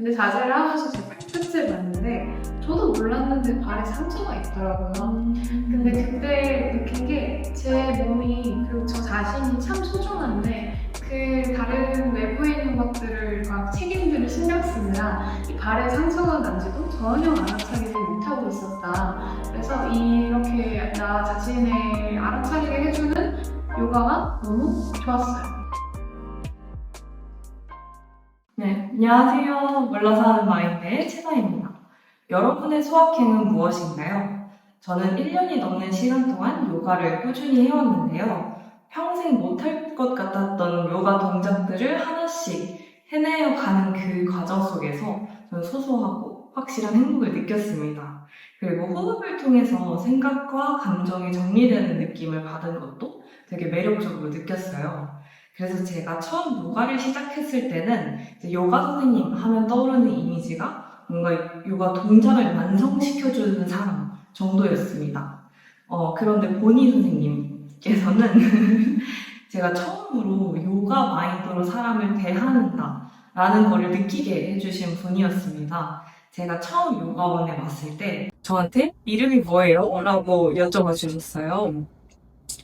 근데 자세를 하면서 제 발끝을 봤는데 저도 몰랐는데 발에 상처가 있더라고요. 근데 그때 느낀 게 제 몸이 그리고 저 자신이 참 소중한데 그 다른 외부에 있는 것들을 막 책임들을 신경 쓰느라 이 발에 상처가 난지도 전혀 알아차리지 못하고 있었다. 그래서 이렇게 나 자신을 알아차리게 해주는 요가가 너무 좋았어요. 네, 안녕하세요. 몰라서 하는 마인드의 채나입니다. 여러분의 소확행은 무엇인가요? 저는 1년이 넘는 시간 동안 요가를 꾸준히 해왔는데요. 평생 못할 것 같았던 요가 동작들을 하나씩 해내어 가는 그 과정 속에서 저는 소소하고 확실한 행복을 느꼈습니다. 그리고 호흡을 통해서 생각과 감정이 정리되는 느낌을 받은 것도 되게 매력적으로 느꼈어요. 그래서 제가 처음 요가를 시작했을 때는 이제 요가 선생님 하면 떠오르는 이미지가 뭔가 요가 동작을 완성시켜주는 사람 정도였습니다. 그런데 보니 선생님께서는 제가 처음으로 요가 마인드로 사람을 대하는다 라는 거를 느끼게 해주신 분이었습니다. 제가 처음 요가원에 왔을 때 저한테 이름이 뭐예요? 라고 여쭤봐 주셨어요.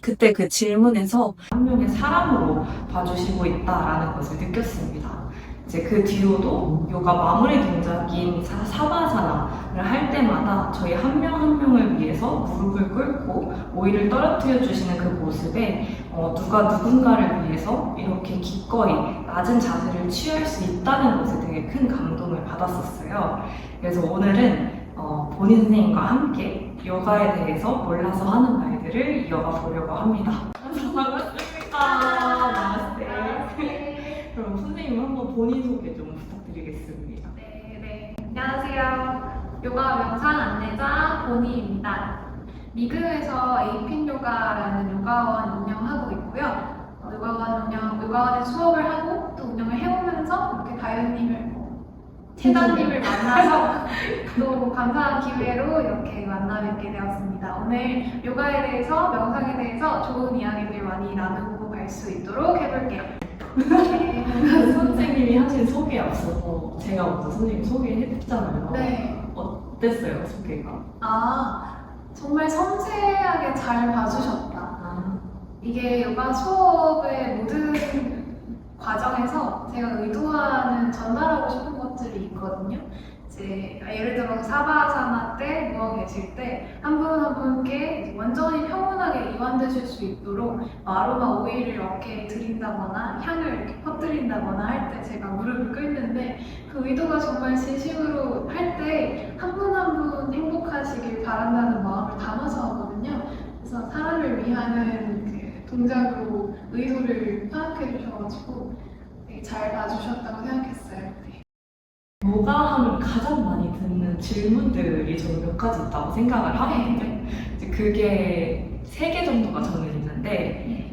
그때 그 질문에서 한 명의 사람으로 봐주시고 있다라는 것을 느꼈습니다. 이제 그 뒤로도 요가 마무리 동작인 사바사나를 할 때마다 저희 한 명 한 명을 위해서 무릎을 꿇고 오이를 떨어뜨려 주시는 그 모습에 누가 누군가를 위해서 이렇게 기꺼이 낮은 자세를 취할 수 있다는 것에 되게 큰 감동을 받았었어요. 그래서 오늘은 본인 선생님과 함께 요가에 대해서 몰라서 하는 말들을 이어가 보려고 합니다. 반갑습니다. 나마스테. 그럼 선생님 한번 본인 소개 좀 부탁드리겠습니다. 네. 안녕하세요. 요가 명상 안내자 보니입니다. 미국에서 에이핀 요가라는 요가원 운영하고 있고요. 요가원에 수업을 하고 또 운영을 해오면서 이렇게 가연님을 채단님을 만나서 또 감사한 기회로 이렇게 만나 뵙게 되었습니다. 오늘 요가에 대해서, 명상에 대해서 좋은 이야기들 많이 나누고 갈 수 있도록 해볼게요. 선생님이 하신 소개에 앞서서 제가 먼저 선생님 소개해드렸잖아요. 네. 어땠어요, 소개가? 정말 섬세하게 잘 봐주셨다. 이게 요가 수업의 모든 과정에서 제가 의도하는 전달하고 싶은 것들이 있거든요. 이제 예를 들어 사바아사나 때 누워 계실 때 한 분 한 분께 완전히 평온하게 이완되실 수 있도록 아로마 오일을 어깨에 드린다거나 향을 이렇게 퍼뜨린다거나 할 때 제가 무릎을 꿇는데 그 의도가 정말 진심으로 할 때 한 분 한 분 행복하시길 바란다는 마음을 담아서 하거든요. 그래서 사람을 위하는 그 동작으로 의도를 파악해 주셔가지고 되게 잘 봐주셨다고 생각했어요. 네. 요가 하면 가장 많이 듣는 질문들이 저는 몇 가지 있다고 생각을 하거든요. 이제 그게 3개 정도가 저는 있는데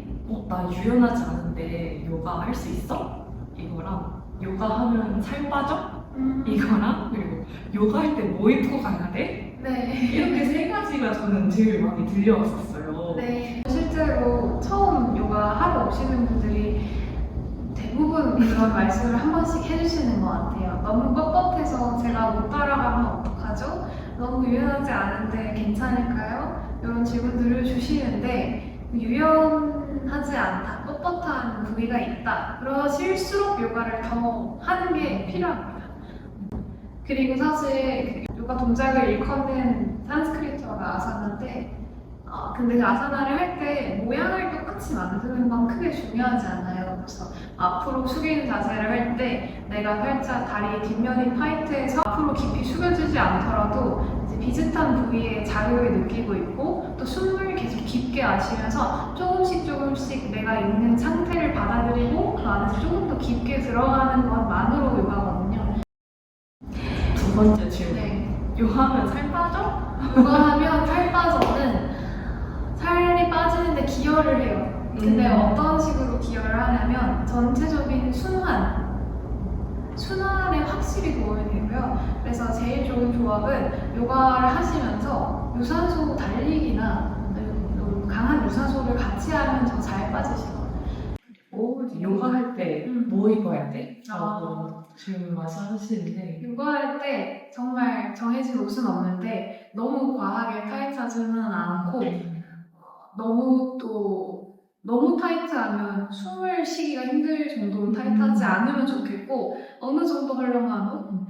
나 유연하지 않은데 요가 할 수 있어? 이거랑 요가 하면 살 빠져? 이거랑 그리고 요가 할 때 뭐 입고 가야 돼? 네. 이렇게 3가지가 저는 제일 많이 들려왔었어요. 네. 실제로 처음 요가 하러 오시는 분들이 대부분 그런 말씀을 한 번씩 해주시는 것 같아요. 너무 뻣뻣해서 제가 못 따라가면 어떡하죠? 너무 유연하지 않은데 괜찮을까요? 이런 질문들을 주시는데 유연하지 않다, 뻣뻣한 부위가 있다. 그러실수록 요가를 더 하는 게 필요합니다. 그리고 사실 그 요가 동작을 일컫는 산스크리트어가 아사나인데 근데 그 아사나를 할 때 모양을 똑같이 만드는 건 크게 중요하지 않아요. 그래서 앞으로 숙이는 자세를 할 때 내가 살짝 다리 뒷면인 파이트에서 앞으로 깊이 숙여지지 않더라도 이제 비슷한 부위에 자극을 느끼고 있고 또 숨을 계속 깊게 마시면서 조금씩 내가 있는 상태를 받아들이고 그 안에서 조금 더 깊게 들어가는 것만으로 요가거든요. 두 번째 질문. 네. 요가하면 살 빠져? 요가하면 살 빠져는 살이 빠지는데 기여를 해요. 근데 어떤 식으로 기여를 하냐면 전체적인 순환에 확실히 도움이 되고요. 그래서 제일 좋은 조합은 요가를 하시면서 유산소 달리기나 강한 유산소를 같이 하면 더 잘 빠지시거든요. 요가 할 때 뭐 입어야 돼? 아. 라고 질문 많이 하시는데 육아할 때 정말 정해진 옷은 없는데 너무 과하게 타이트하지는 않고 너무 타이트하면 숨을 쉬기가 힘들 정도로 타이트하지 않으면 좋겠고 어느 정도 헐렁한 옷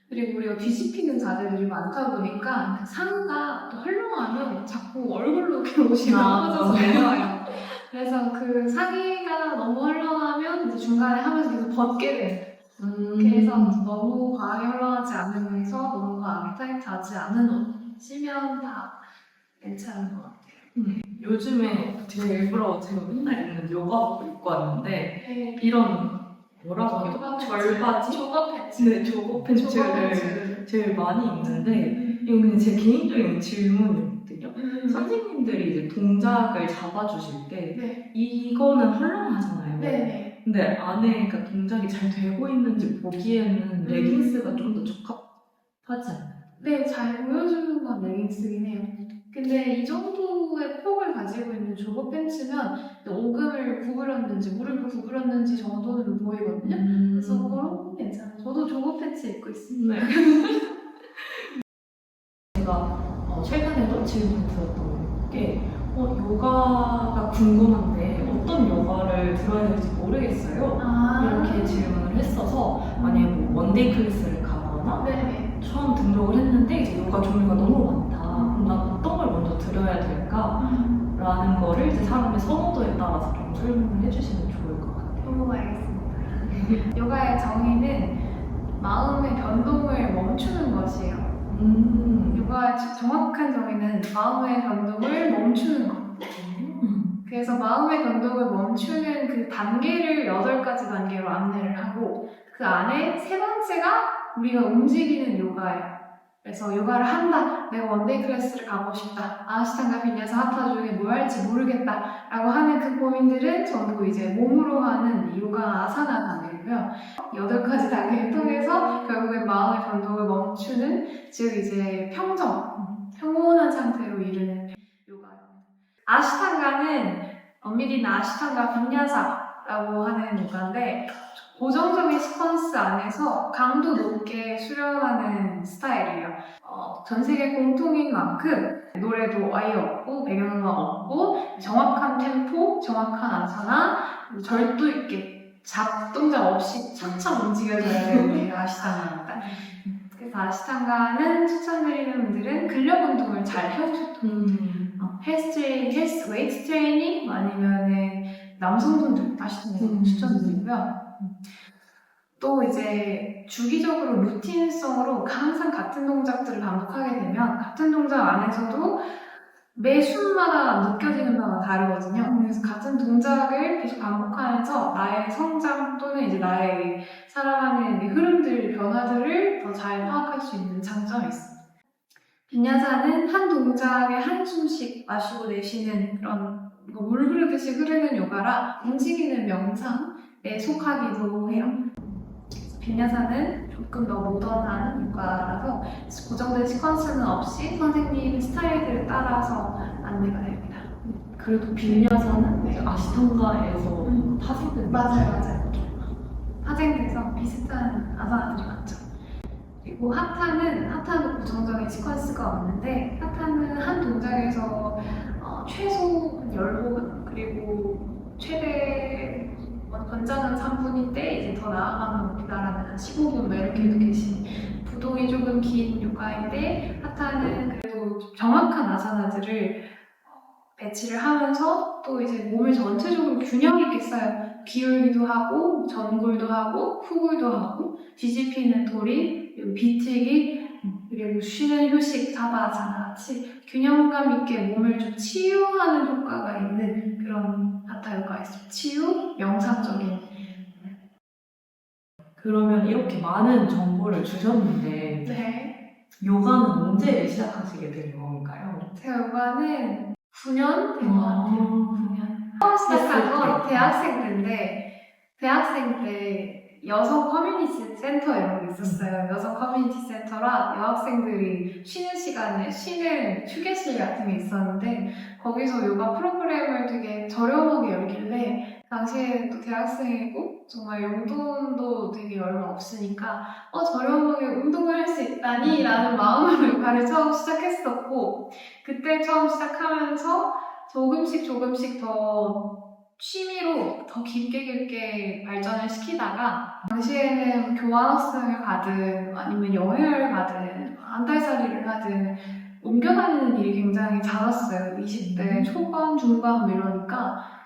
그리고 우리가 뒤집히는 자세들이 많다 보니까 상의가 또 헐렁하면 자꾸 얼굴로 그 옷이 넘어져서 내려와요. 그래서 그 상의가 너무 헐렁하면 이제 중간에 하면서 계속 벗게 돼요. 그래서 너무 과하게 헐렁하지 않으면서 너무 과하게 타이트하지 않은 옷 쓰면 다 괜찮은 것 같아요. 요즘에 제가 일부러 제가 맨날 입는 요가복을 입고 왔는데 이런 뭐라고 하죠? 절바지? 조거 팬츠. 네, 조거 팬츠를 제일 많이 입는데 이거 그냥 제 개인적인 질문이거든요. 선생님들이 이제 동작을 잡아주실 때 네. 이거는 헐렁하잖아요. 네네. 근데 안에 그러니까 동작이 잘 되고 있는지 보기에는 레깅스가 좀 더 적합하지 않나요? 네, 잘 보여주는 건 레깅스긴 해요. 근데 이 정도의 폭을 가지고 있는 조거 팬츠면 오금을 구부렸는지 무릎을 구부렸는지 정도는 보이거든요. 그래서 그런 건 괜찮아요. 저도 조거 팬츠 입고 있습니다. 네. 제가 최근에도 질문 드렸던 게 요가가 궁금한데 어떤 요가를 들어야 될지 모르겠어요. 이렇게 질문을 했어서 만약에 뭐 원데이 클래스를 가거나 네네. 처음 등록을 했는데 이제 요가 종류가 너무 많다. 그럼 난 어떤 걸 먼저 들어야 될까? 라는 거를 이제 사람의 선호도에 따라서 좀 설명을 해주시면 좋을 것 같아요. 알겠습니다. 요가의 정의는 마음의 변동을 멈추는 것이에요. 요가의 정확한 정의는 마음의 변동을 멈추는 것. 그래서 마음의 변동을 멈추는 그 단계를 8가지 단계로 안내를 하고 그 안에 세 번째가 우리가 움직이는 요가예요. 그래서 요가를 한다. 내가 원데이 클래스를 가고 싶다. 아시탄가 비냐사 하타 중에 뭘 할지 모르겠다. 라고 하는 그 고민들은 전부 이제 몸으로 하는 요가 아사나 단계고요. 8가지 단계를 통해서 결국에 마음의 변동을 멈추는 즉 이제 평온한 상태로 이르는 요가입니다. 아시탄가는 엄밀히 아시탄가 비냐사라고 하는 요가인데 고정적인 시퀀스 안에서 강도 높게 수련하는 스타일이에요. 전 세계 공통인 만큼 노래도 아예 없고 배경음악 없고 정확한 템포, 정확한 아사나 절도 있게 잡동작 없이 착착 움직여줘야 되는 게 아시탄가입니다. 그래서 아시탄가는 추천드리는 분들은 근력 운동을 잘 해오셨던 헬스 웨이트 트레이닝 아니면은 남성분들 하시는 거 추천드리고요. 또 이제 주기적으로 루틴성으로 항상 같은 동작들을 반복하게 되면 같은 동작 안에서도 매 순마다 느껴지는 바가 다르거든요. 그래서 같은 동작을 계속 반복하면서 나의 성장 또는 이제 나의 살아가는 흐름들, 변화들을 더 잘 파악할 수 있는 장점이 있습니다. 빈야사는 한 동작에 한숨씩 마시고 내쉬는 그런 물 흐르듯이 흐르는 요가라 움직이는 명상에 속하기도 해요. 빈야사는 조금 더 모던한 요가라서 고정된 시퀀스는 없이 선생님 스타일들을 따라서 안내가 됩니다. 그래도 빈야사는 아시탄가에서 파생된 맞아요. 파생돼서 비슷한 아사나들이 많죠. 그리고 하타는 고정적인 시퀀스가 없는데 하타는 한 동작에서 최소 10호흡 그리고 최대 권장은 3분인데 이제 더 나아가면 우리나라는 한 15분 이렇게 해도 계신 부동이 조금 긴 요가인데 하타는 그래도 정확한 아사나들을 배치를 하면서 또 이제 몸을 전체적으로 균형 있게 써요. 기울기도 하고 전굴도 하고 후굴도 하고 뒤집히는 도리 그리고 비틀기 그리고 쉬는 휴식 사바아사나 같이 균형감 있게 몸을 좀 치유하는 효과가 있는 그런 하타 요가가 있습니다. 치유, 명상적인. 그러면 이렇게 많은 정보를 주셨는데 네. 요가는 언제 시작하시게 된 건가요? 제가 요가는 9년 된 것 같아요. 9년. 처음 시작한 건 대학생 때인데 대학생 때 여성 커뮤니티 센터 이런 게 있었어요. 여성 커뮤니티 센터라 여학생들이 쉬는 시간에 쉬는 휴게실 같은 게 있었는데 거기서 요가 프로그램을 되게 저렴하게 열길래 당시에 또 대학생이고 정말 용돈도 되게 얼마 없으니까 저렴하게 운동을 할 수 있다니 라는 마음으로 요가를 처음 시작했었고, 그때 처음 시작하면서 조금씩 더 취미로 더 깊게 발전을 시키다가, 당시에는 교환학생을 가든 아니면 여행을 가든 한 달살이를 하든 옮겨다니는 일이 굉장히 많았어요. 20대 초반, 중반 뭐 이러니까.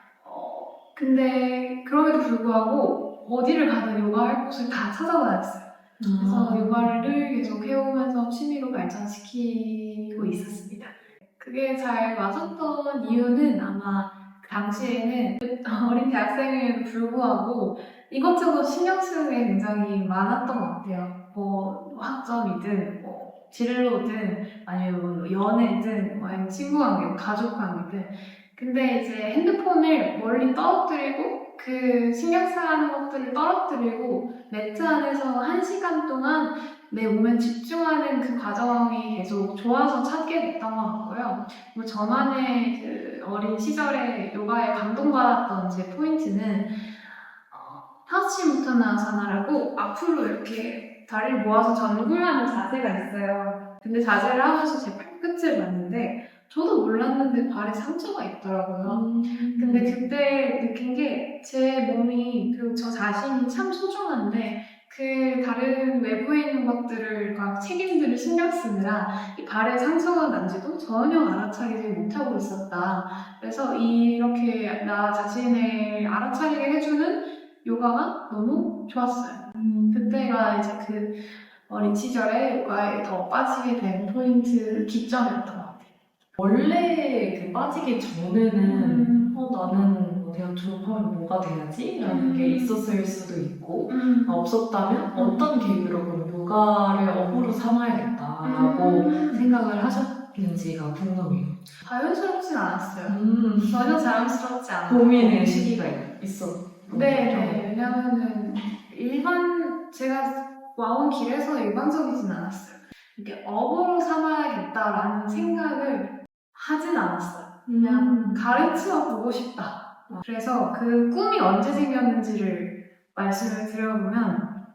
근데 그럼에도 불구하고 어디를 가든 요가할 곳을 다 찾아다녔어요. 그래서 요가를 계속 해오면서 취미로 발전시키고 있었습니다. 그게 잘 맞았던 이유는 아마 그 당시에는 어린 대학생에도 불구하고 이것저것 신경 쓰는 게 굉장히 많았던 것 같아요. 뭐 학점이든 뭐 진로든 아니면 뭐 연애든 아니면 친구 관계, 가족 관계든. 근데 이제 핸드폰을 멀리 떨어뜨리고 그 신경 쓰는 것들을 떨어뜨리고 매트 안에서 1시간 동안 내 몸에 집중하는 그 과정이 계속 좋아서 찾게 됐던 것 같고요. 뭐 저만의 그 어린 시절에 요가에 감동받았던 제 포인트는 하치무타나아사나라고 앞으로 이렇게 다리를 모아서 전굴하는 자세가 있어요. 근데 자세를 하면서 제 발끝을 봤는데 저도 몰랐는데 발에 상처가 있더라고요. 근데 그때 느낀 게 제 몸이 그리고 저 자신이 참 소중한데 그 다른 외부에 있는 것들을 책임들을 신경 쓰느라 이 발에 상처가 난지도 전혀 알아차리지 못하고 있었다. 그래서 이렇게 나 자신을 알아차리게 해주는 요가가 너무 좋았어요. 그때가 이제 그 어린 시절에 요가에 더 빠지게 된 포인트 기점이었던 것 같아요. 원래 그 빠지기 전에는 나는 뭐 대학 졸업하면 뭐가 돼야지? 라는 게 있었을 수도 있고, 없었다면 어떤 계기로 그럼 요가를 업으로 삼아야겠다라고 생각을 하셨는지가 궁금해요. 자연스럽진 않았어요. 전혀 자연스럽지 않았고 고민의 시기가 있어. 네, 왜냐면은 제가 와온 길에서 일반적이진 않았어요. 이렇게 업으로 삼아야겠다라는 생각을 하진 않았어요. 그냥 가르쳐 보고 싶다. 그래서 그 꿈이 언제 생겼는지를 말씀을 드려보면,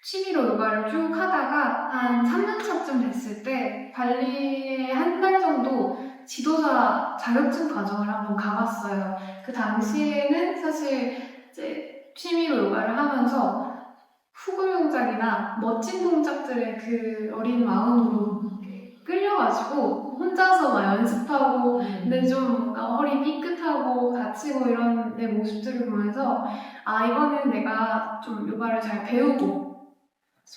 취미로 요가를 쭉 하다가 한 3년차쯤 됐을 때 발리에 한 달 정도 지도자 자격증 과정을 한번 가봤어요. 그 당시에는 사실 이제 취미로 요가를 하면서 후글 동작이나 멋진 동작들의 그 어린 마음으로 끌려가지고 혼자서 막 연습하고, 근데 좀 뭔가 허리 삐끗하고 다치고 이런 내 모습들을 보면서 이거는 내가 좀 요가를 잘 배우고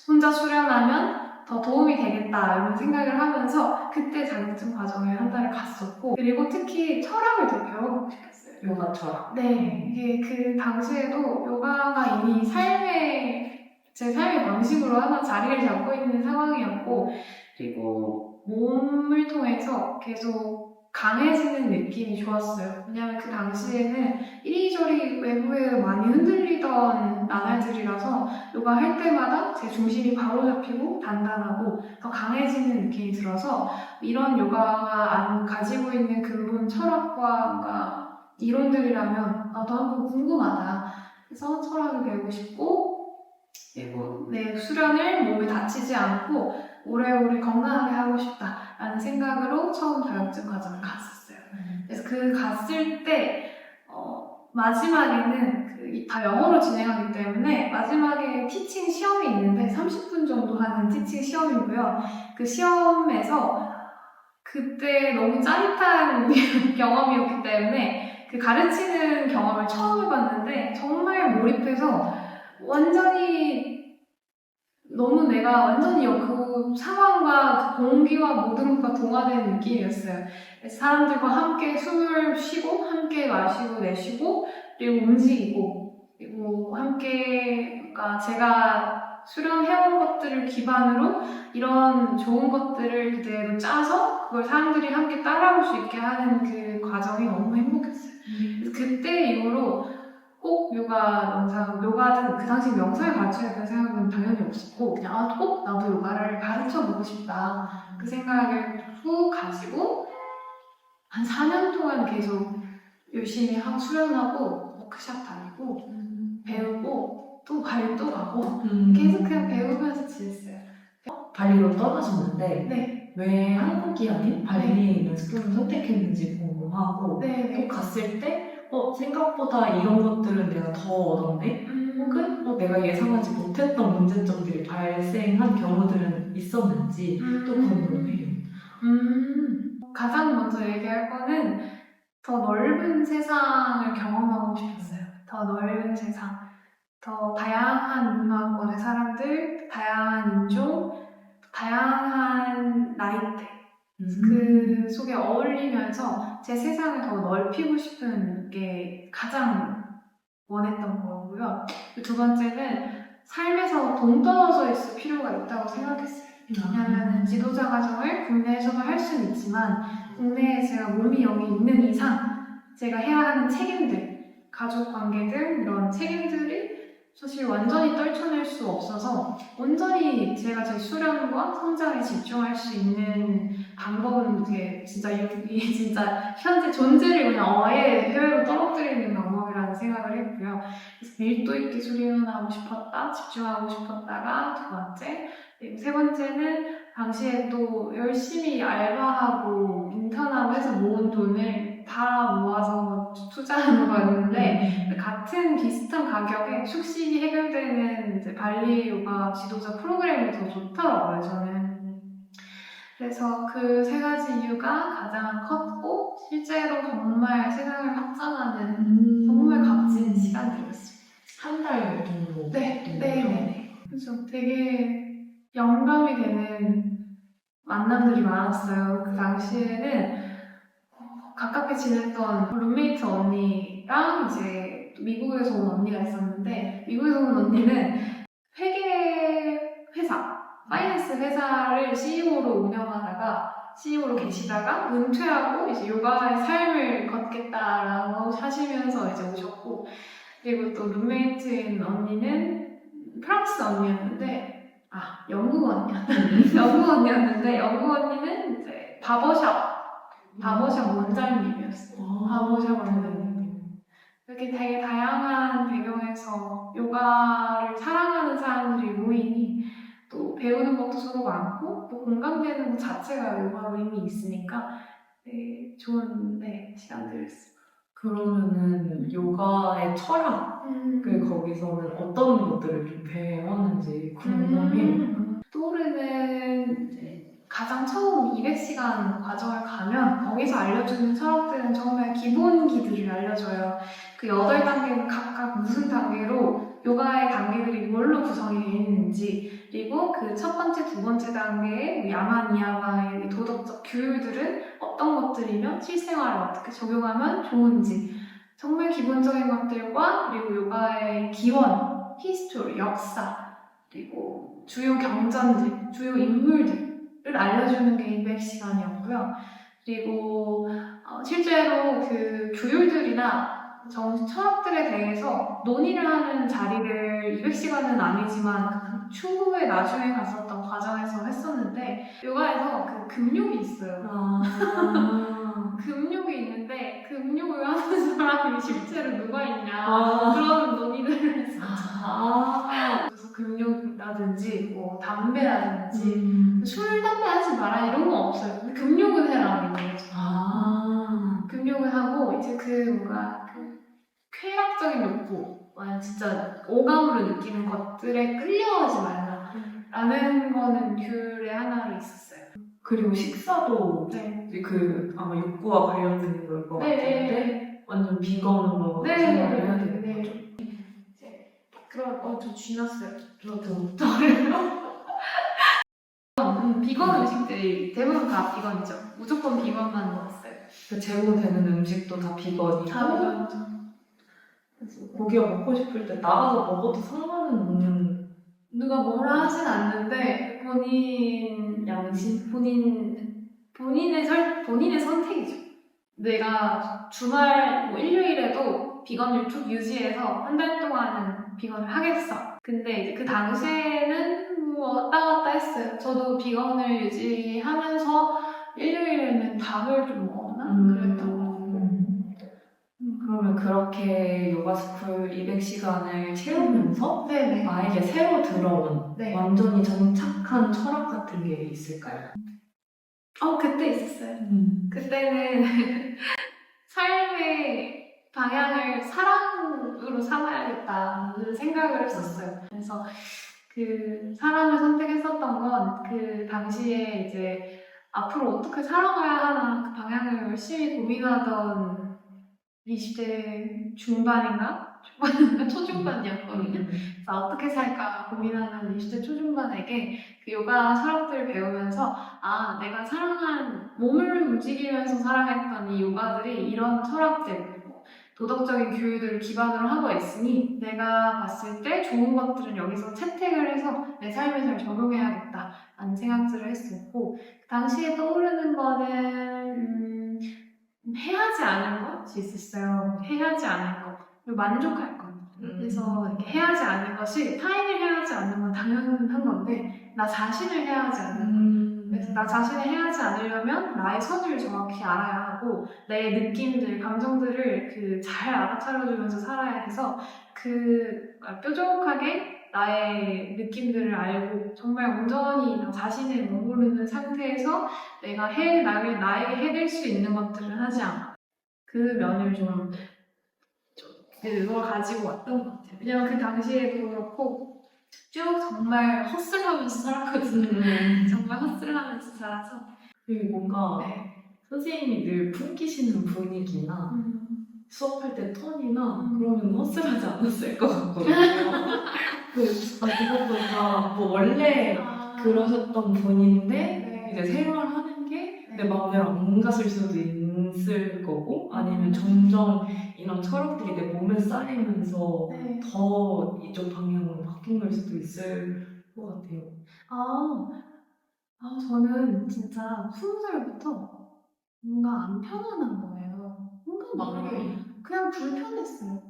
혼자 수련하면 더 도움이 되겠다 이런 생각을 하면서 그때 자격증 과정을 한 달을 갔었고, 그리고 특히 철학을 더 배워보고 싶었어요. 요가 철학. 네, 이게 그 당시에도 요가가 이미 제 삶의 방식으로 하나 자리를 잡고 있는 상황이었고, 그리고 몸을 통해서 계속 강해지는 느낌이 좋았어요. 왜냐면 그 당시에는 이리저리 외부에 많이 흔들리던 나날들이라서 요가 할 때마다 제 중심이 바로 잡히고 단단하고 더 강해지는 느낌이 들어서, 이런 요가가 가지고 있는 근본 철학과 뭔가 이론들이라면 나도 한번 궁금하다. 그래서 철학을 배우고 싶고, 그리고 내 수련을 몸에 다치지 않고 오래오래 건강하게 하고 싶다라는 생각으로 처음 자격증 과정을 갔었어요. 그래서 그 갔을 때 마지막에는 다 영어로 진행하기 때문에 마지막에 티칭 시험이 있는데 30분 정도 하는 티칭 시험이고요. 그 시험에서 그때 너무 짜릿한 경험이었기 때문에 그 가르치는 경험을 처음 해봤는데 정말 몰입해서 내가 완전히 그 상황과 그 공기와 모든 것과 동화되는 느낌이었어요. 사람들과 함께 숨을 쉬고, 함께 마시고 내쉬고, 그리고 움직이고, 그리고 함께, 그러니까 제가 수련해온 것들을 기반으로 이런 좋은 것들을 그대로 짜서 그걸 사람들이 함께 따라올 수 있게 하는 그 과정이 너무 행복했어요. 그래서 그때 이후로 꼭 요가든 그 당시 명상을 가르쳐야겠다는 생각은 당연히 없었고, 그냥 꼭 나도 요가를 가르쳐보고 싶다. 그 생각을 후 가지고 한 4년 동안 계속 열심히 수련하고 워크샵 다니고 배우고 또 발리 또 가고 음. 계속 그냥 배우면서 지냈어요. 발리로 떠나셨는데 네, 왜 한국이 아닌 발리에 있는 스쿨을 선택했는지 궁금하고 네, 또 네. 갔을 때 생각보다 이런 것들은 내가 더 얻었네? 혹은 내가 예상하지 못했던 문제점들이 발생한 경우들은 있었는지 또 궁금해요. 가장 먼저 얘기할 거는 더 넓은 세상을 경험하고 싶었어요. 더 넓은 세상, 더 다양한 문화권의 사람들, 다양한 인종, 다양한 나이대 그 속에 어울리면서 제 세상을 더 넓히고 싶은 게 가장 원했던 거고요. 두 번째는 삶에서 동떨어져 있을 필요가 있다고 생각했어요. 왜냐하면 지도자 과정을 국내에서도 할 수는 있지만 국내에 제가 몸이 여기 있는 이상 제가 해야 하는 책임들, 가족 관계들 이런 책임들이 사실 완전히 떨쳐낼 수 없어서 온전히 제가 제 수련과 성장에 집중할 수 있는 방법은 이게 진짜 이게 진짜 현재 존재를 그냥 해외로 떨어뜨리는 방법이라는 생각을 했고요. 그래서 밀도 있게 수련하고 싶었다, 집중하고 싶었다가 두 번째, 그리고 세 번째는 당시에 또 열심히 알바하고 인턴하고 해서 모은 돈을 다 모아서 투자하는 거였는데 같은 비슷한 가격에 숙식이 해결되는 이제 발리 요가 지도자 프로그램이 더 좋더라고요, 저는. 그래서 그 세 가지 이유가 가장 컸고 실제로 정말 세상을 확장하는 정말 값진 시간들이었습니다. 한 달 정도. 네. 그래서 되게 영감이 되는 만남들이 많았어요. 그 당시에는 가깝게 지냈던 룸메이트 언니랑 이제 미국에서 온 언니가 있었는데 미국에서 온 언니는 회계 회사, 파이낸스 회사를 CEO로 CEO로 계시다가 은퇴하고 이제 요가의 삶을 걷겠다라고 하시면서 이제 오셨고 그리고 또 룸메이트인 언니는 프랑스 언니였는데 영국 언니였는데 영국 언니는 이제 바버샵 원장님이었어요. 바버샵 원장님. 이렇게 되게 다양한 배경에서 요가를 사랑하는 사람들이 모이니 또 배우는 것도 서로 많고 또 공감되는 것 자체가 요가로 이미 있으니까 되게 좋은 시간들이었어요. 그러면은 요가의 철학을 거기서는 어떤 것들을 좀 배웠는지 궁금해요. 또르는 이제 가장 처음 200시간 과정을 가면 거기서 알려주는 철학들은 정말 기본기들을 알려줘요. 그 8단계는 각각 무슨 단계로 요가의 단계들이 뭘로 구성이 되어 있는지 그리고 그 첫 번째, 두 번째 단계의 야마, 니야마의 도덕적 규율들은 어떤 것들이며 실생활에 어떻게 적용하면 좋은지 정말 기본적인 것들과 그리고 요가의 기원, 히스토리, 역사 그리고 주요 경전들, 주요 인물들을 알려주는 게 200시간이었고요. 그리고 실제로 그 규율들이나 철학들에 대해서 논의를 하는 자리를 200시간은 아니지만 추후에 나중에 갔었던 과정에서 했었는데 요가에서 그 금욕이 있어요. 금욕이 있는데 금욕을 하는 사람이 실제로 누가 있냐 그런 논의들을 했었죠. 그래서 금욕이라든지 뭐 담배라든지 술, 담배 하지 마라 이런 건 없어요. 근데 금욕은 해라 이런 거죠. 금욕을 하고 이제 그 쾌락적인 욕구, 진짜 오감으로 느끼는 것들에 끌려가지 말라라는 거는 귤의 하나로 있었어요. 그리고 식사도 아마 욕구와 관련된 걸 것 같은데 완전 비건으로 생활을 해야 되는 거죠. 그럼 저 쥐났어요. 저도 비건 음식들이 대부분 다 비건이죠. 무조건 비건만 먹었어요. 제공되는 음식도 다 비건이고 다 비건이죠. 고기가 먹고 싶을 때 나가서 먹어도 상관은 없는 누가 뭐라 하진 않는데 본인 양심, 본인의 선택이죠. 내가 주말 일요일에도 비건을 쭉 유지해서 한 달 동안은 비건을 하겠어. 근데 이제 그 당시에는 왔다 갔다 했어요. 저도 비건을 유지하면서 일요일에는 닭을 좀 먹었나? 그랬던 것 같고. 그러면 그러면 그렇게 요가 스쿨 200시간을 채우면서 네네. 나에게 새로 들어온 네. 완전히 정착한 철학 같은 게 있을까요? 그때 있었어요. 그때는 삶의 방향을 사랑으로 삼아야겠다는 생각을 했었어요. 그래서 그 사랑을 선택했었던 건 그 당시에 이제 앞으로 어떻게 살아가야 하나 그 방향을 열심히 고민하던 20대 중반인가? 초반인가? 초중반이었거든요. 그래서 어떻게 살까 고민하는 20대 초중반에게 그 요가 철학들을 배우면서 내가 사랑한 몸을 움직이면서 사랑했던 이 요가들이 이런 철학들, 뭐 도덕적인 교육들을 기반으로 하고 있으니 내가 봤을 때 좋은 것들은 여기서 채택을 해서 내 삶에 잘 적용해야겠다라는 생각들을 했었고 그 당시에 떠오르는 거는 해야 하지 않은 것이 있었어요. 해야 하지 않은 것, 그리고 만족할 것. 그래서 이렇게 해야 하지 않는 것이 타인을 해야 하지 않는 건 당연한 건데 나 자신을 해야 하지 않는 것. 그래서 나 자신을 해야 하지 않으려면 나의 선을 정확히 알아야 하고 내 느낌들, 감정들을 잘 알아차려주면서 살아야 해서 뾰족하게 나의 느낌들을 알고 정말 온전히 나 자신을 머무르는 상태에서 내가 나에게 해낼 수 있는 것들을 하지 않고 그 면을 좀 그걸 가지고 왔던 것 같아요. 왜냐면 그 당시에도 그렇고 쭉 정말 헛슬하면서 살았거든요. 정말 헛슬하면서 살아서 그리고 뭔가 네. 선생님이 늘 풍기시는 분위기나 수업할 때 톤이나 그러면 헛슬하지 않았을 것 같거든요. 그것도 다 뭐 원래 그러셨던 분인데 네. 이제 생활하는 게 내 네. 마음대로 안 갔을 수도 있을 거고 아니면 점점 이런 철학들이 내 몸에 쌓이면서 네. 더 이쪽 방향으로 바뀐 걸 수도 있을 것 같아요. 저는 진짜 20살부터 뭔가 안 편안한 거예요. 뭔가 모르게 그냥 불편했어요.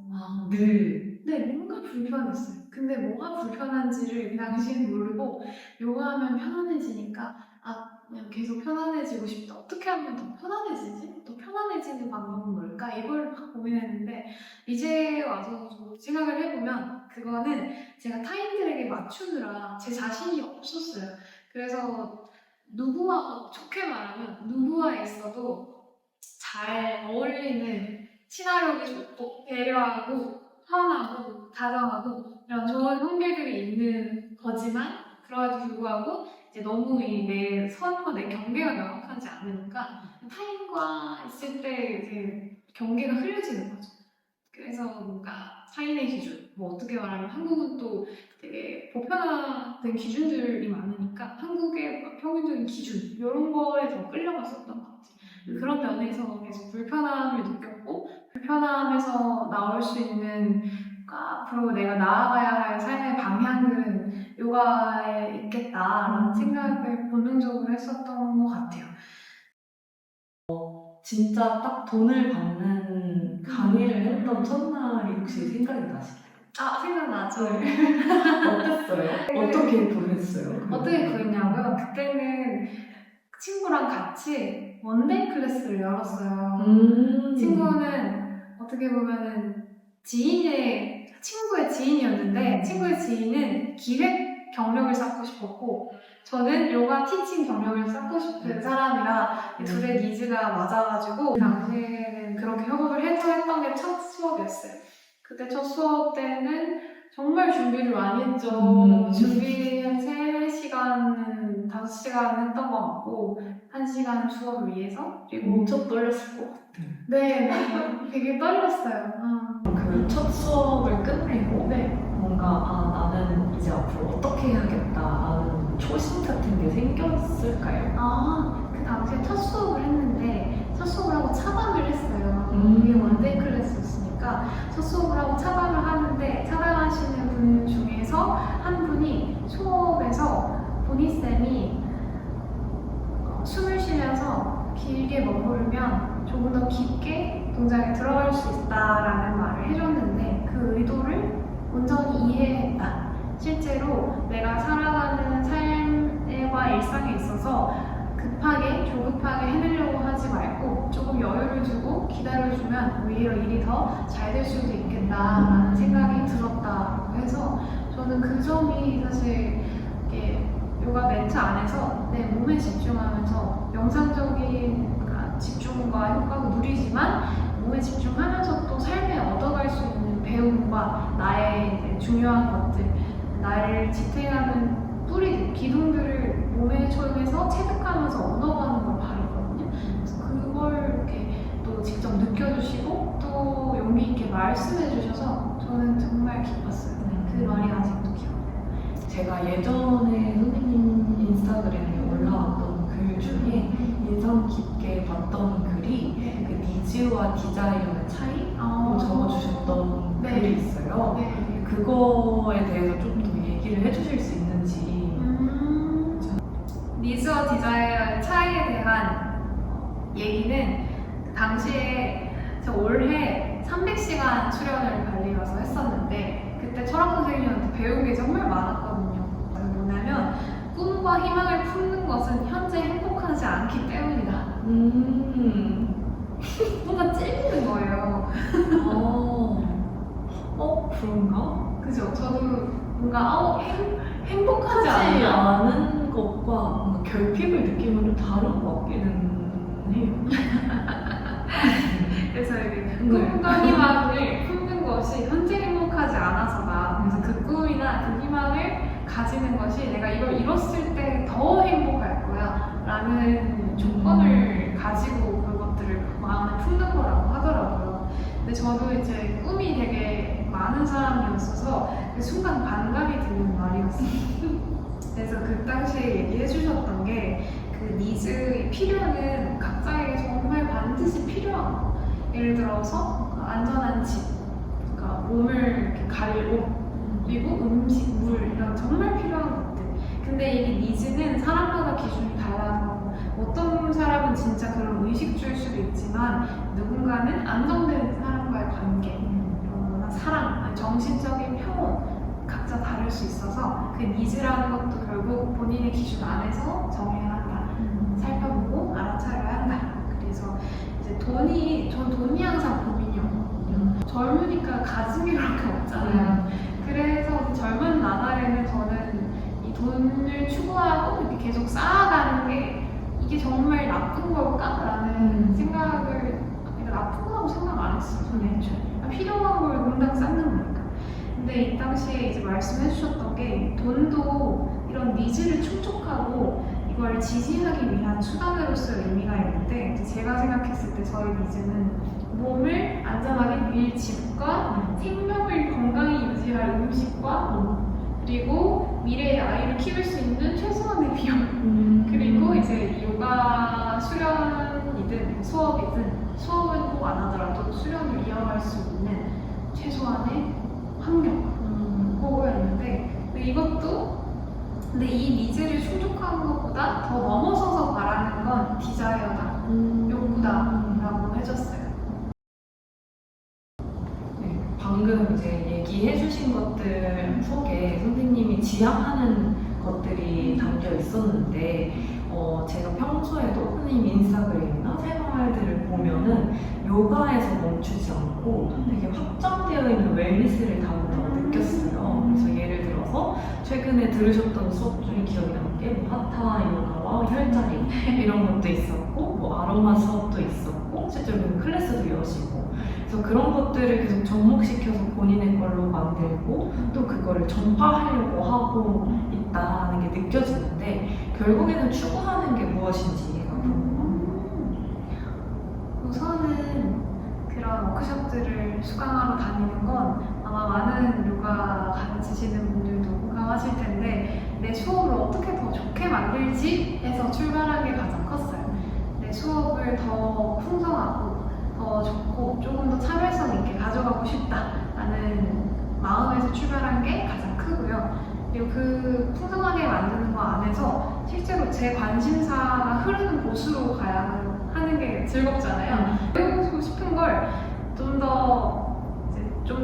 늘 네, 뭔가 불편했어요. 근데 뭐가 불편한지를 그 당시엔 모르고 요가하면 편안해지니까 그냥 계속 편안해지고 싶다. 어떻게 하면 더 편안해지지? 더 편안해지는 방법은 뭘까? 이걸 막 고민했는데 이제 와서 좀 생각을 해보면 그거는 제가 타인들에게 맞추느라 제 자신이 없었어요. 그래서 좋게 말하면 누구와 있어도 잘 어울리는 친화력이 좋고 배려하고 선하고 다정하고 이런 좋은 성질들이 있는 거지만 그럼에도 불구하고 이제 너무 내 선과 내 경계가 명확하지 않으니까 타인과 있을 때 이제 경계가 흐려지는 거죠. 그래서 뭔가 타인의 기준, 뭐 어떻게 말하면 한국은 또 되게 보편화된 기준들이 많으니까 한국의 평균적인 기준 이런 거에 더 끌려갔었던 것 같아요. 그런 면에서 계속 불편함을 느꼈고 불편함에서 나올 수 있는 앞으로 내가 나아가야 할 삶의 방향은 요가에 있겠다라는 생각을 본능적으로 했었던 것 같아요. 진짜 딱 돈을 받는 강의를 했던 첫날이 혹시 생각이 나시나요? 생각나죠. 어땠어요? 어떻게 보냈어요? 어떻게 구했냐고요? 그때는 친구랑 같이 원데이 클래스를 열었어요. 친구는 어떻게 보면은 친구의 지인이었는데 친구의 지인은 기획 경력을 쌓고 싶었고 저는 요가 티칭 경력을 쌓고 싶은 사람이라 둘의 니즈가 맞아가지고 그 당시에는 그렇게 협업을 했던 게 첫 수업이었어요. 그때 첫 수업 때는 정말 준비를 많이 했죠. 준비 한 3시간, 5시간 했던 것 같고 1시간 수업을 위해서 그리고 엄청 떨렸을 것 같아요. 네, 되게 떨렸어요. 그 첫 수업을 끝내고 네. 뭔가 나는 이제 앞으로 어떻게 해야겠다라는 초심 같은 게 생겼을까요? 그 당시에 첫 수업을 했는데 첫 수업을 하고 차방을 했어요. 이게 원데이 클래스였으니까 첫 수업을 하고 차방을 하는데 차방하시는 분 중에서 한 분이 수업에서 보니쌤이 숨을 쉬면서 길게 머무르면 조금 더 깊게 동작에 들어갈 수 있다라는 말을 해줬는데 그 의도를 온전히 이해했다. 실제로 내가 살아가는 삶과 일상에 있어서 급하게 조급하게 해내려고 하지 말고 조금 여유를 두고 기다려주면 오히려 일이 더 잘 될 수도 있겠다라는 생각이 들었다고 해서 저는 그 점이 사실 이게 요가 멘트 안에서 내 몸에 집중하면서 영상적인 집중과 효과도 누리지만 몸에 집중하면서 또 삶에 얻어갈 수 있는 배움과 나의 중요한 것들, 나를 지탱하는 뿌리들, 기둥들을 몸에 초용해서 체득하면서 얻어가는 걸 바랬거든요. 그래서 그걸 이렇게 또 직접 느껴주시고 또 용기 있게 말씀해 주셔서 저는 정말 기뻤어요. 그 말이 아직도 기억나요. 제가 예전에 선생님 인스타그램에 올라왔던 글 중에 인상 깊게 봤던 글이 그 니즈와 디자이어의 차이로 적어주셨던 네. 글이 있어요. 네. 그거에 대해서 좀 더 얘기를 해주실 수 있는지. 니즈와 디자이어의 차이에 대한 얘기는 당시에 제가 올해 300시간 수련을 발리 가서 했었는데 그때 철학 선생님한테 배운 게 정말 많았거든요. 뭐냐면 꿈과 희망을 품는 것은 현재 행복하지 않기 때문이다. 뭔가 찔리는 거예요. 그런가? 그죠? 저도 뭔가 행복하지 하지 않나? 않은 것과 뭔가 결핍을 느끼면 좀 다른 것 같기는 해요. 그래서 이게 꿈과 희망을 품는 것이 현재 행복하지 않아서다. 그래서 그 꿈이나 그 희망을 가지는 것이 내가 이걸 이뤘을 때 더 행복할 거야 라는 조건을 가지고 그것들을 마음에 품는 거라고 하더라고요. 근데 저도 이제 꿈이 되게 많은 사람이었어서 그 순간 반감이 드는 말이었어요. 그래서 그 당시에 얘기해 주셨던 게 그 니즈의 필요는 각자에게 정말 반드시 필요한 거. 예를 들어서 안전한 집, 그러니까 몸을 이렇게 가릴 옷, 그리고 음식, 물 이런 정말 필요한 것들. 근데 이게 니즈는 사람마다 기준이 달라서 어떤 사람은 진짜 그런 의식주일 수도 있지만 누군가는 안정된 사람과의 관계, 그러거나 사랑, 아니 정신적인 평온 각자 다를 수 있어서 그 니즈라는 것도 결국 본인의 기준 안에서 정해야 한다. 살펴보고 알아차려야 한다. 그래서 이제 전 돈이 항상 고민이었거든요. 젊으니까 가진 게 그렇게 없잖아요. 그래서 젊은 나날에는 저는 이 돈을 추구하고 이렇게 계속 쌓아가는 게 이게 정말 나쁜 걸까라는 생각을, 그러니까 나쁜 거라고 생각 안 했어요. 저는 애초에 필요한 걸 농당 쌓는 거니까. 근데 이 당시에 이제 말씀해 주셨던 게 돈도 이런 니즈를 충족하고 이걸 지지하기 위한 수단으로서의 의미가 있는데 이제 제가 생각했을 때 저희 니즈는 몸을 안전하게 빌 집과 생명을 건강히 유지할 음식과 그리고 미래의 아이를 키울 수 있는 최소한의 비용 그리고 이제 요가 수련이든 수업은 꼭 안 하더라도 수련을 이어갈 수 있는 최소한의 환경 그거였는데 근데 이 니즈를 충족하는 것보다 더 넘어서서 바라는 건 디자이어다, 욕구다라고 해줬어요. 네, 방금 이제 얘기해주신 것들 속에 선생님이 지향하는 것들이 담겨 있었는데 제가 평소에도 선생님 인스타그램이나 생활들을 보면은 요가에서 멈추지 않고 되게 확장되어 있는 웰니스를 다룬다고 느꼈어요. 그래서 예를 들어서 최근에 들으셨던 수업 중에 기억이 나는 게 뭐 하타 요가와 혈자리 이런 것도 있었고 뭐 아로마 수업도 있었고 실제로 클래스도 이어지고 그래서 그런 것들을 계속 접목시켜서 본인의 걸로 만들고 또 그거를 전파하려고 하고 있다는 게 느껴지는데 결국에는 추구하는 게 무엇인지가 우선은 그런 워크숍들을 수강하러 다니는 건 아마 많은 요가 가르치시는 분들도 공감하실 텐데 내 수업을 어떻게 더 좋게 만들지에서 출발한 게 가장 컸어요. 내 수업을 더 풍성하고 더 좋고 조금 더 참을성 있게 가져가고 싶다라는 마음에서 출발한 게 가장 크고요. 그리고 그 풍성하게 만드는 거 안에서 실제로 제 관심사가 흐르는 곳으로 가야 하는 게 즐겁잖아요. 배우고 싶은 걸 좀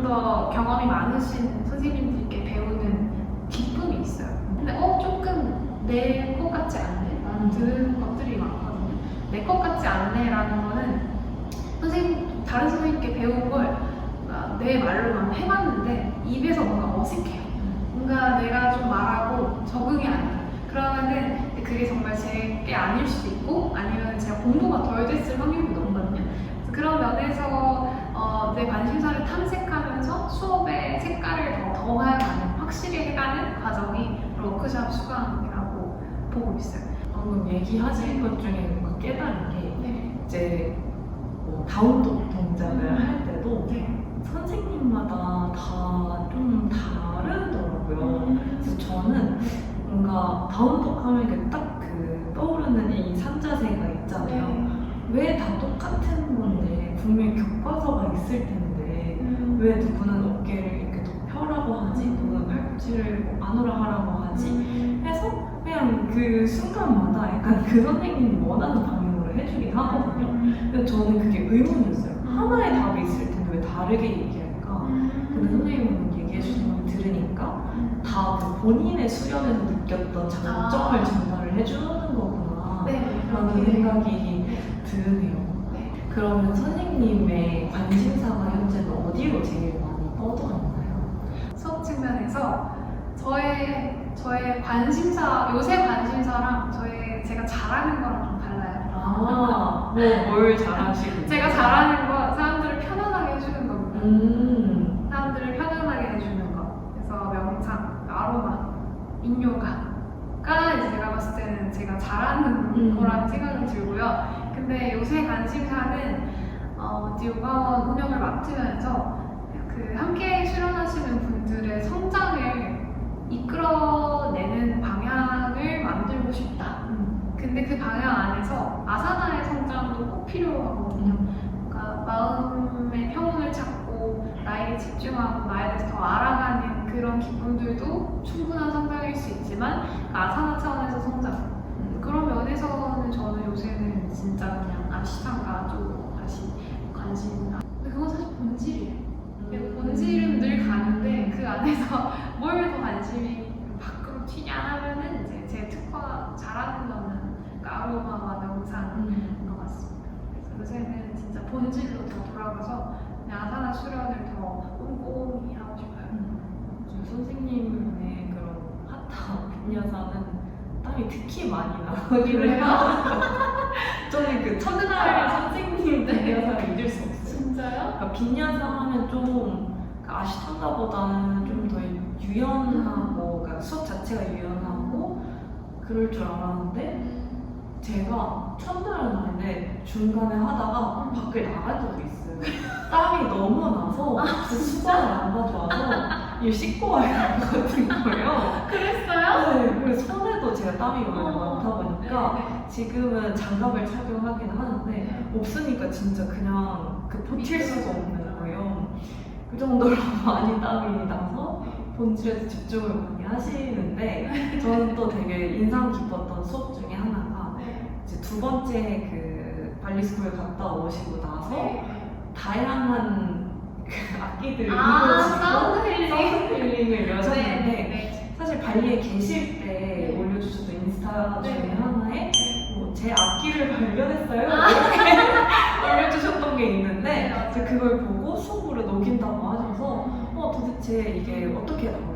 더 경험이 많으신 선생님들께 배우는 기쁨이 있어요. 근데 조금 내 것 같지 않네? 라는 드는 것들이 많거든요. 내 것 같지 않네라는 거는 다른 선생님께 배운 걸 내 말로만 해봤는데 입에서 뭔가 어색해요. 뭔가 내가 좀 말하고 적응이 안 돼요. 그러면은 그게 정말 제게 아닐 수도 있고 아니면 제가 공부가 덜 됐을 확률이 높거든요. 그런 면에서 내 관심사를 탐색하면서 수업의 색깔을 더 더해가는, 확실히 해가는 과정이 워크샵 수강이라고 보고 있어요. 방금 얘기하신 것 중에 뭔가 깨달은 게 네. 이제 뭐 다운독 동작을 할 때도 네. 선생님마다 다 좀 다르더라고요. 그래서 저는 뭔가 다운독 하면 딱 그 떠오르는 이 삼자세가 있잖아요. 왜 다 똑같은 건데 분명히 교과서가 있을 텐데 왜 누구는 어깨를 이렇게 더 펴라고 하지, 누구는 팔꿈치를 안으로 하라고 하지 해서 그냥 그 순간마다 약간 그 선생님이 원하는 방향으로 해주긴 하거든요. 근데 저는 그게 의문이었어요. 하나의 답이 있을 텐데 왜 다르게 얘기할까? 근데 선생님은 얘기해 주신 걸 들으니까 다 그 본인의 수련에서 느꼈던 장점을 전달을 해주는 거구나 라는 생각이 드네요. 그러면 선생님의 관심사가 현재는 어디로 제일 많이 뻗어갔나요? 수업 측면에서 저의 관심사, 요새 관심사랑 제가 잘하는 거랑 좀 달라요. 뭘 잘하시고? 제가 잘하는 거 사람들을 편안하게 해주는 겁니다. 사람들을 편안하게 해주는 거. 그래서 명상, 아로마, 인요가가 이제 제가 봤을 때는 제가 잘하는 거라는 생각이 들고요. 근데 요새 관심사는 이제 요가원 운영을 맡으면서 그 함께 수련하시는 분들의 성장을 이끌어내는 방향을 만들고 싶다. 근데 그 방향 안에서 아사나의 성장도 꼭 필요하거든요. 그러니까 마음의 평온을 찾고 나에게 집중하고 나에 대해서 더 알아가는 그런 기쁨들도 충분한 성장일 수 있지만 그 아사나 차원에서 성장. 그런 면에서는 저는 요새는 진짜 그냥 아시탄가 쪽으로 다시 관심이 가. 근데 그건 사실 본질이에요. 본질은 늘 가는데 그 안에서 뭘 더 관심이 밖으로 튀냐 하면은 이제 제 특화 잘하는 거는 아로마와 명상인 것 같습니다. 그래서 요새는 진짜 본질로 더 돌아가서 그냥 아사나 수련을 더 꼼꼼히 하고 싶어요. 선생님의 그런 핫한 빈야사는 땀이 특히 많이 나기를 해요. 저는 그 첫날 선생님 빈야사를 잊을 수 없어요. 진짜요? 그러니까 빈야사 하면 좀 아시탄가보다는 좀 더 유연하고, 그러니까 수업 자체가 유연하고 그럴 줄 알았는데 제가 첫날은 아닌데 중간에 하다가 밖을 나간 적이 있어요. 땀이 너무 나서 수건을 안 가져와서 이걸 씻고 와야 할 것 같은 거예요. 그랬어요? 네, 그래서 손에도 제가 땀이 너무 많다 보니까 지금은 장갑을 착용하긴 하는데 없으니까 진짜 그냥 그 버틸 수가 없는 거예요. 그 정도로 많이 땀이 나서 본질에서 집중을 많이 하시는데 저는 또 되게 인상 깊었던 수업 중에 하나가 이제 두 번째 그 발리스쿨 갔다 오시고 나서 다양한 그 악기들을 사운드 힐링을 여셨는데 사실 발리에 계실 때 올려주셨던 인스타 중에 하나에 뭐 제 악기를 발견했어요 이렇게 올려주셨던 게 있는데 그걸 보고 수업으로 녹인다고 하셔서 도대체 이게 어떻게 나와요?